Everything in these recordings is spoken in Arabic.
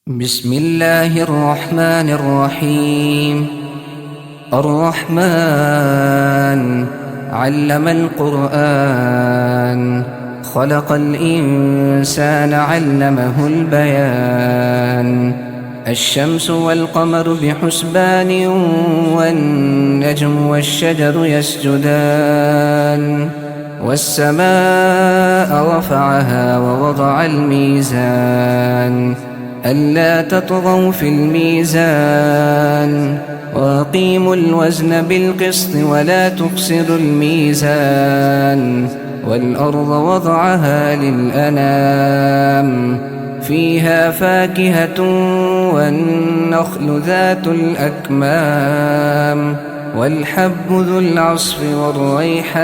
بسم الله الرحمن الرحيم. الرحمن علم القرآن، خلق الإنسان علمه البيان. الشمس والقمر بحسبان، والنجم والشجر يسجدان. والسماء رفعها ووضع الميزان، ألا تطغوا في الميزان، وأقيموا الوزن بالقسط ولا تخسروا الميزان. والأرض وضعها للأنام، فيها فاكهة والنخل ذات الأكمام، والحب ذو العصف والريحان.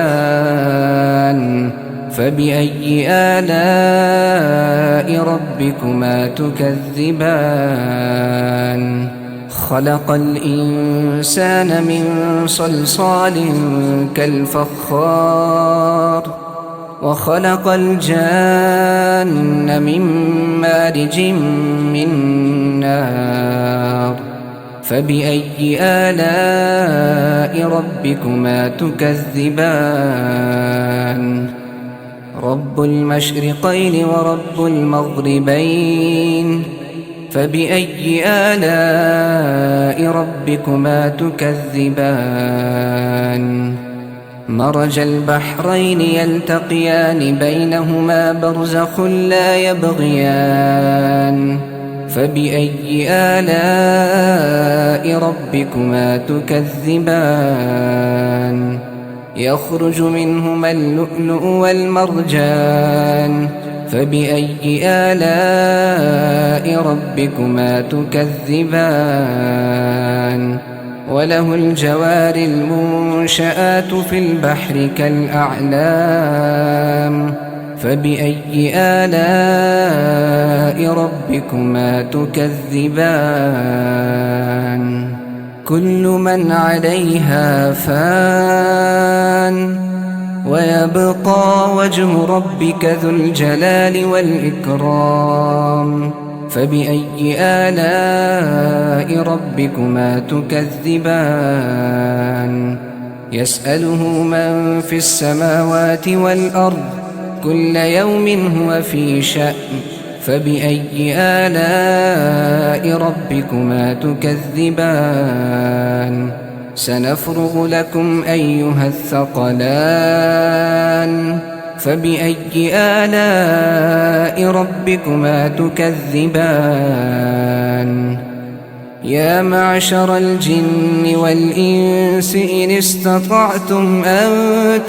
فبأي آلاء ربكما تكذبان؟ خلق الإنسان من صلصال كالفخار، وخلق الجان من مارج من نار. فبأي آلاء ربكما تكذبان؟ رب المشرقين ورب المغربين، فبأي آلاء ربكما تكذبان؟ مرج البحرين يلتقيان، بينهما برزخ لا يبغيان. فبأي آلاء ربكما تكذبان؟ يخرج منهما اللؤلؤ والمرجان. فبأي آلاء ربكما تكذبان؟ وله الجوار المنشآت في البحر كالأعلام. فبأي آلاء ربكما تكذبان؟ كل من عليها فان، ويبقى وجه ربك ذو الجلال والإكرام. فبأي آلاء ربكما تكذبان؟ يسأله من في السماوات والأرض، كل يوم هو في شأن. فبأي آلاء ربكما تكذبان؟ سنفرغ لكم أيها الثقلان. فبأي آلاء ربكما تكذبان؟ يا معشر الجن والإنس إن استطعتم أن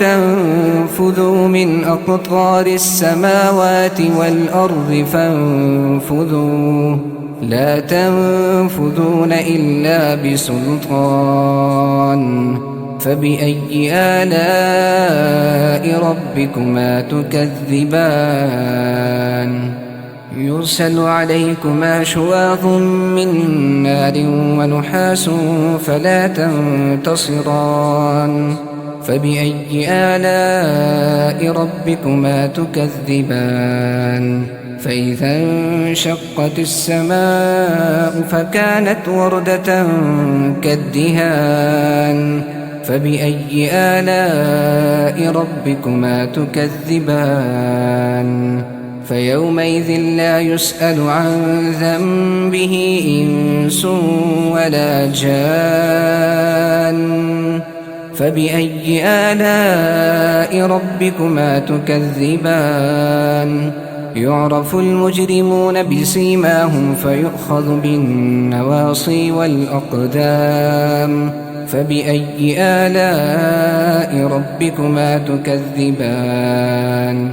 تنفذوا من أقطار السماوات والأرض فانفذوا، لا تنفذون إلا بسلطان. فبأي آلاء ربكما تكذبان؟ يرسل عليكما شواظ من نار ونحاس فلا تنتصران. فبأي آلاء ربكما تكذبان؟ فإذا انشقت السماء فكانت وردة كالدهان. فبأي آلاء ربكما تكذبان؟ فيومئذ لا يسأل عن ذنبه إنس ولا جان. فبأي آلاء ربكما تكذبان؟ يعرف المجرمون بسيماهم فيؤخذ بالنواصي والأقدام. فبأي آلاء ربكما تكذبان؟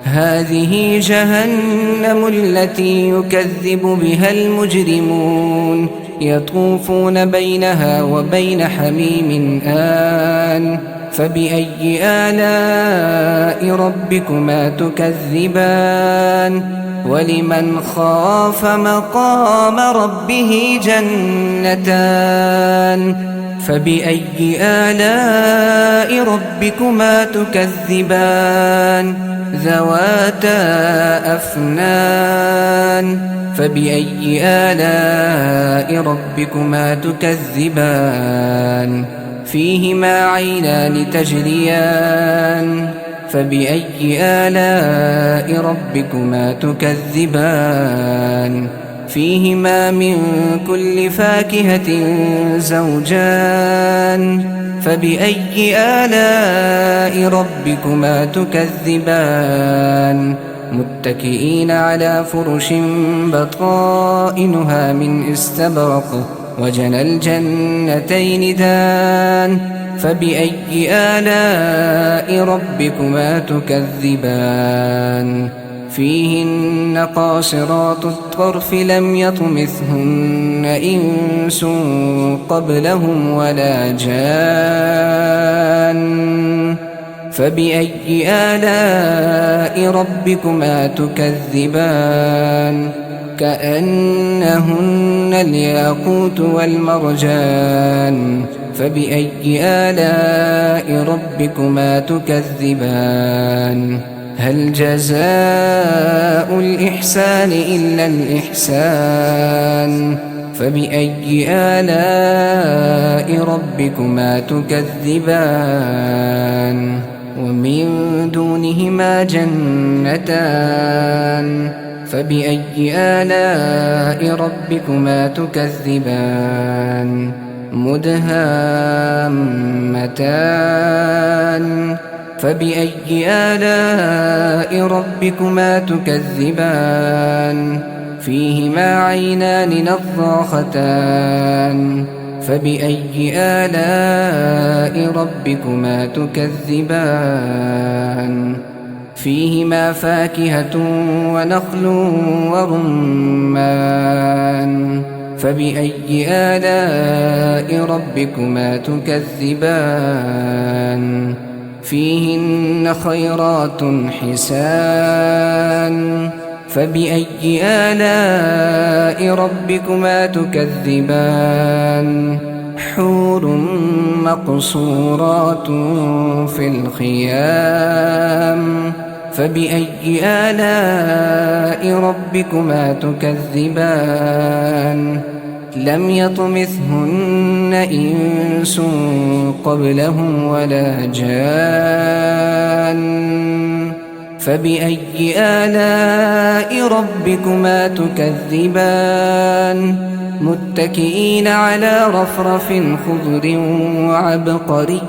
هذه جهنم التي يكذب بها المجرمون، يطوفون بينها وبين حميم آن. فبأي آلاء ربكما تكذبان؟ ولمن خاف مقام ربه جنتان. فبأي آلاء ربكما تكذبان؟ ذواتا أفنان. فبأي آلاء ربكما تكذبان فيهما عينان تجريان فبأي آلاء ربكما تكذبان فيهما من كل فاكهة زوجان فبأي آلاء ربكما تكذبان متكئين على فرش بطائنها من استبرق وجنى الجنتين دان فبأي آلاء ربكما تكذبان فيهن قاصرات الطرف لم يطمثهن إنس قبلهم ولا جان فبأي آلاء ربكما تكذبان كأنهن الياقوت والمرجان فبأي آلاء ربكما تكذبان هل جزاء الإحسان إلا الإحسان فبأي آلاء ربكما تكذبان ومن دونهما جنتان فبأي آلاء ربكما تكذبان مدهامتان فبأي آلاء ربكما تكذبان فيهما عينان نضاختان فبأي آلاء ربكما تكذبان فيهما فاكهة ونخل ورمان فبأي آلاء ربكما تكذبان فيهن خيرات حسان فبأي آلاء ربكما تكذبان حور مقصورات في الخيام فبأي آلاء ربكما تكذبان لم يطمثهن إنس قبلهم ولا جان فبأي آلاء ربكما تكذبان متكئين على رفرف خضر وعبقري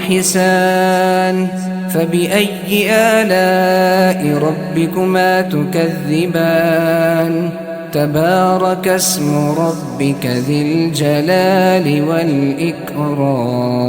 حسان فبأي آلاء ربكما تكذبان تبارك اسم ربك ذي الجلال والإكرام